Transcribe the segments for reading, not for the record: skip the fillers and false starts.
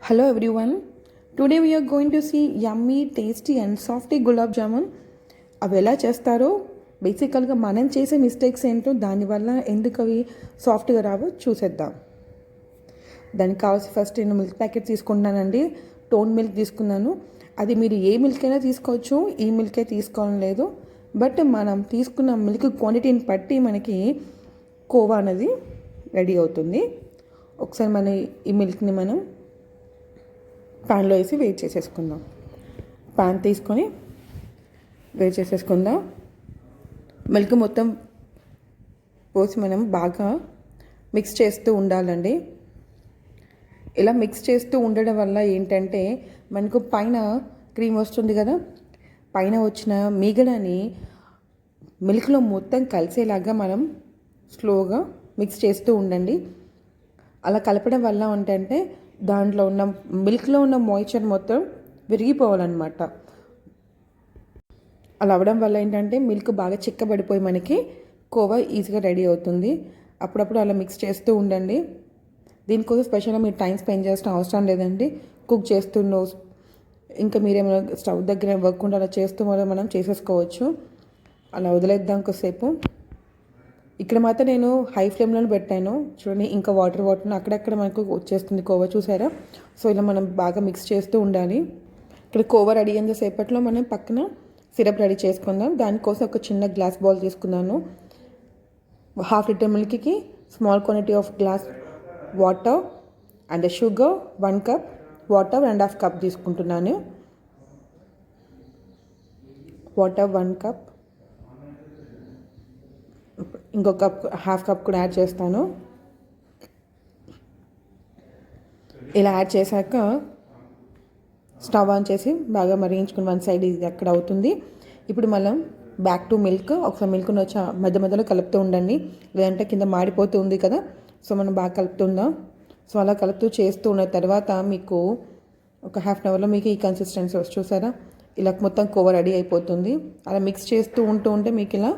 Hello everyone. Today we are going to see yummy, tasty and softy gulab jamun. అవి ఎలా చేస్తారో బేసికల్గా మనం చేసే మిస్టేక్స్ ఏంటో దానివల్ల ఎందుకు అవి సాఫ్ట్గా రావో చూసేద్దాం. దానికి కావాల్సి ఫస్ట్ నేను మిల్క్ ప్యాకెట్ తీసుకుంటున్నానండి. టోన్ మిల్క్ తీసుకున్నాను. అది మీరు ఏ మిల్క్ అయినా తీసుకోవచ్చు, ఈ మిల్కే తీసుకోవాలని లేదు. బట్ మనం తీసుకున్న మిల్క్ క్వాంటిటీని బట్టి మనకి కోవా అనేది రెడీ అవుతుంది. ఒకసారి మన ఈ మిల్క్ని మనం ప్యాన్లో వేసి వేడి చేసేసుకుందాం. ప్యాన్ తీసుకొని వేడి చేసేసుకుందాం. మిల్క్ మొత్తం పోసి మనం బాగా మిక్స్ చేస్తూ ఉండాలండి. ఇలా మిక్స్ చేస్తూ ఉండడం వల్ల ఏంటంటే మనకు పైన క్రీమ్ వస్తుంది కదా, పైన వచ్చిన మీగడని మిల్క్లో మొత్తం కలిసేలాగా మనం స్లోగా మిక్స్ చేస్తూ ఉండండి. అలా కలపడం వల్ల ఏంటంటే దాంట్లో ఉన్న మిల్క్లో ఉన్న మాయిశ్చర్ మొత్తం విరిగిపోవాలన్నమాట. అలా అవ్వడం వల్ల ఏంటంటే మిల్క్ బాగా చిక్కబడిపోయి మనకి కోవా ఈజీగా రెడీ అవుతుంది. అప్పుడప్పుడు అలా మిక్స్ చేస్తూ ఉండండి. దీనికోసం స్పెషల్గా మీరు టైం స్పెండ్ చేసిన అవసరం లేదండి. కుక్ చేస్తున్నో ఇంకా మీరేమైనా స్టవ్ దగ్గర వర్క్ ఉంటే అలా చేస్తూ మనం చేసేసుకోవచ్చు. అలా వదిలేద్దాం కొద్దిసేపు. ఇక్కడ మాత్రం నేను హై ఫ్లేమ్లో పెట్టాను చూడండి. ఇంకా వాటర్ అక్కడక్కడ మనకు వచ్చేస్తుంది కోవా, చూసారా? సో ఇలా మనం బాగా మిక్స్ చేస్తూ ఉండాలి. ఇక్కడ కోవా రెడీ అయిన సేపట్లో మనం పక్కన సిరప్ రెడీ చేసుకుందాం. దానికోసం ఒక చిన్న గ్లాస్ బౌల్ తీసుకున్నాను. 1/2 లీటర్ మిల్క్కి small quantity of glass water and sugar 1 cup, water 1/2 cup తీసుకుంటున్నాను. వాటర్ 1 కప్, ఇంకొక కప్ 1/2 కప్ కూడా యాడ్ చేస్తాను. ఇలా యాడ్ చేశాక స్టవ్ ఆన్ చేసి బాగా మరిగించుకుని వన్ సైడ్ ఇది అక్కడ అవుతుంది. ఇప్పుడు మనం బ్యాక్ టు మిల్క్. ఒకసారి మిల్క్ని వచ్చి మధ్య మధ్యలో కలుపుతూ ఉండండి, లేదంటే కింద మాడిపోతూ ఉంది కదా. సో మనం బాగా కలుపుతుందాం. సో అలా కలుపుతూ చేస్తూ ఉన్న తర్వాత మీకు ఒక 1/2 అవర్లో మీకు ఈ కన్సిస్టెన్సీ చూసారా, ఇలా మొత్తం కోవా రెడీ అయిపోతుంది. అలా మిక్స్ చేస్తూ ఉంటే మీకు ఇలా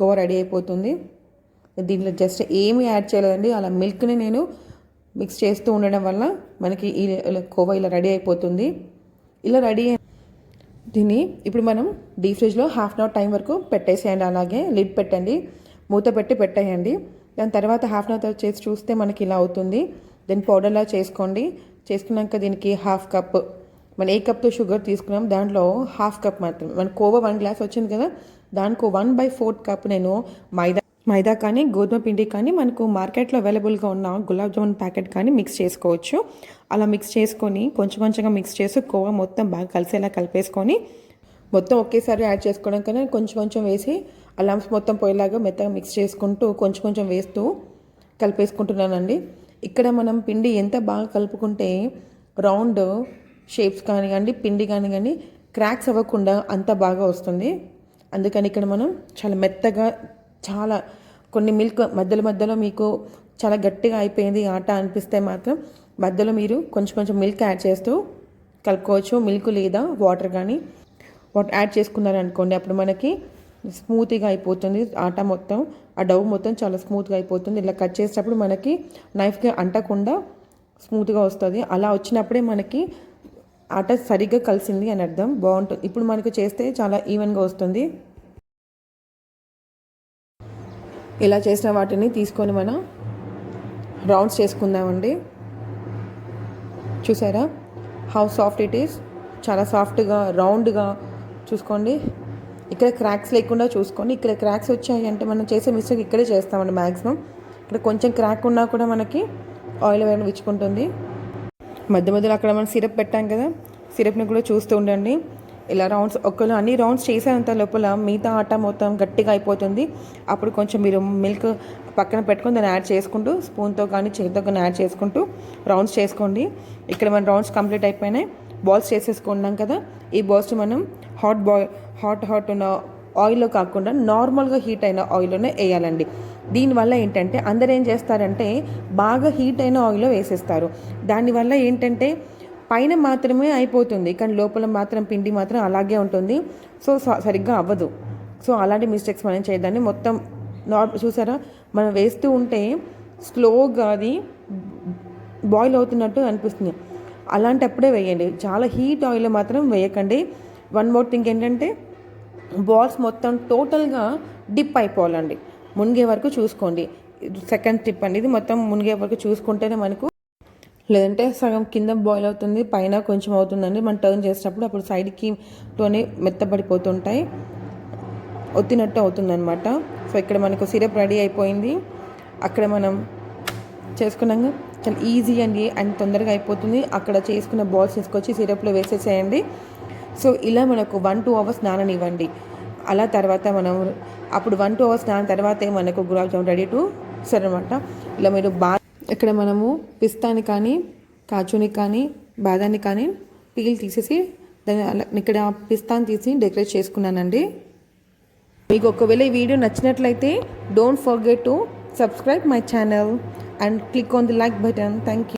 కోవా రెడీ అయిపోతుంది. దీంట్లో జస్ట్ ఏమీ యాడ్ చేయలేదండి, అలా మిల్క్ని నేను మిక్స్ చేస్తూ ఉండడం వల్ల మనకి ఈ కోవా ఇలా రెడీ అయిపోతుంది. ఇలా రెడీ దీన్ని ఇప్పుడు మనం డీప్ ఫ్రిడ్జ్లో 1/2 అవర్ టైం వరకు పెట్టేసేయండి. అలాగే లిడ్ పెట్టండి, మూత పెట్టి పెట్టేయండి. దాని తర్వాత 1/2 అవర్ చేసి చూస్తే మనకి ఇలా అవుతుంది. దీన్ని పౌడర్లా చేసుకోండి. చేసుకున్నాక దీనికి 1/2 కప్, మనం ఏ కప్తో షుగర్ తీసుకున్నాం దాంట్లో 1/2 కప్ మాత్రమే. మన కోవా 1 గ్లాస్ వచ్చింది కదా, దానికి 1/4 కప్ నేను మైదా కానీ గోధుమ పిండి కానీ మనకు మార్కెట్లో అవైలబుల్గా ఉన్న గులాబ్ జామున్ ప్యాకెట్ కానీ మిక్స్ చేసుకోవచ్చు. అలా మిక్స్ చేసుకొని కొంచెంగా మిక్స్ చేసి కోవా మొత్తం బాగా కలిసేలా కలిపేసుకొని మొత్తం ఒకేసారి యాడ్ చేసుకోవడం కన్నా కొంచెం వేసి ఆ లంప్స్ మొత్తం పోయేలాగా మెత్తగా మిక్స్ చేసుకుంటూ కొంచెం వేస్తూ కలిపేసుకుంటున్నానండి. ఇక్కడ మనం పిండి ఎంత బాగా కలుపుకుంటే రౌండ్ షేప్స్ కానివ్వండి, పిండి కానివ్వండి క్రాక్స్ అవ్వకుండా అంత బాగా వస్తుంది. అందుకని ఇక్కడ మనం చాలా మెత్తగా, చాలా కొన్ని మిల్క్ మధ్యలో మీకు చాలా గట్టిగా అయిపోయింది ఆట అనిపిస్తే మాత్రం మధ్యలో మీరు కొంచెం మిల్క్ యాడ్ చేస్తూ కలుపుకోవచ్చు. మిల్క్ లేదా వాటర్ యాడ్ చేసుకున్నారనుకోండి, అప్పుడు మనకి స్మూత్గా అయిపోతుంది ఆట మొత్తం. ఆ డవ్ మొత్తం చాలా స్మూత్గా అయిపోతుంది. ఇలా కట్ చేసేటప్పుడు మనకి నైఫ్కి అంటకుండా స్మూత్గా వస్తుంది. అలా వచ్చినప్పుడే మనకి ఆట సరిగ్గా కలిసింది అని అర్థం, బాగుంటుంది. ఇప్పుడు మనకు చేస్తే చాలా ఈవెన్గా వస్తుంది. ఇలా చేసిన వాటిని తీసుకొని మనం రౌండ్స్ చేసుకుందామండి. చూసారా హౌ సాఫ్ట్ ఇట్ ఈస్, చాలా సాఫ్ట్గా రౌండ్గా. చూసుకోండి, ఇక్కడ క్రాక్స్ లేకుండా చూసుకోండి. ఇక్కడ క్రాక్స్ వచ్చాయి అంటే మనం చేసే మిస్టేక్ ఇక్కడే చేస్తామండి మ్యాక్సిమం. ఇక్కడ కొంచెం క్రాక్ ఉన్నా కూడా మనకి ఆయిల్ వేయడం విచ్చుకుంటుంది. మధ్యలో అక్కడ మనం సిరప్ పెట్టాం కదా, సిరప్ని కూడా చూస్తూ ఉండండి. ఇలా అన్ని రౌండ్స్ చేసేంత లోపల మిగతా ఆట మొత్తం గట్టిగా అయిపోతుంది. అప్పుడు కొంచెం మీరు మిల్క్ పక్కన పెట్టుకొని దాన్ని యాడ్ చేసుకుంటూ స్పూన్తో కానీ చేతితో కానీ యాడ్ చేసుకుంటూ రౌండ్స్ చేసుకోండి. ఇక్కడ మన రౌండ్స్ కంప్లీట్ అయిపోయినాయి. బాల్స్ చేసేసుకున్నాం కదా, ఈ బాల్స్ మనం హాట్ ఉన్న ఆయిల్లో కాకుండా నార్మల్గా హీట్ అయిన ఆయిల్లోనే వేయాలండి. దీనివల్ల ఏంటంటే అందరు ఏం చేస్తారంటే బాగా హీట్ అయిన ఆయిల్లో వేసేస్తారు. దానివల్ల ఏంటంటే పైన మాత్రమే అయిపోతుంది, కానీ లోపల మాత్రం పిండి మాత్రం అలాగే ఉంటుంది. సో సరిగ్గా అవ్వదు. సో అలాంటి మిస్టేక్స్ మనం చేయదాన్ని. మొత్తం చూసారా, మనం వేస్తూ ఉంటే స్లోగా అది బాయిల్ అవుతున్నట్టు అనిపిస్తుంది. అలాంటప్పుడే వేయండి. చాలా హీట్ ఆయిల్ మాత్రం వేయకండి. వన్ మోర్ థింగ్ ఏంటంటే బాల్స్ మొత్తం టోటల్గా డిప్ అయిపోవాలండి, మునిగే వరకు చూసుకోండి. సెకండ్ టిప్ అండి, ఇది మొత్తం మునిగే వరకు చూసుకుంటేనే మనకు, లేదంటే సగం కింద బాయిల్ అవుతుంది, పైన కొంచెం అవుతుందండి. మనం టర్న్ చేసేటప్పుడు అప్పుడు సైడ్కి తోనే మెత్తబడిపోతుంటాయి, ఒత్తినట్టు అవుతుందన్నమాట. సో ఇక్కడ మనకు సిరప్ రెడీ అయిపోయింది. అక్కడ మనం చేసుకున్నాక చాలా ఈజీ అండ్ తొందరగా అయిపోతుంది. అక్కడ చేసుకున్న బాల్స్ తీసుకొచ్చి సిరప్లో వేసేసేయండి. సో ఇలా మనకు 1-2 అవర్స్ నాననివ్వండి. అలా తర్వాత మనం అప్పుడు 1-2 అవర్స్ నానిన తర్వాతే మనకు gulab jam ready to serve అనమాట. ఇలా మీరు ఇక్కడ మనము పిస్తాని కానీ, కాజుని కానీ, బాదాన్ని కానీ పీల్ తీసేసి దాన్ని అలా ఇక్కడ పిస్తాని తీసి డెకరేట్ చేసుకున్నానండి. మీకు ఒకవేళ ఈ వీడియో నచ్చినట్లయితే don't forget to subscribe my channel and click on the like button. Thank you.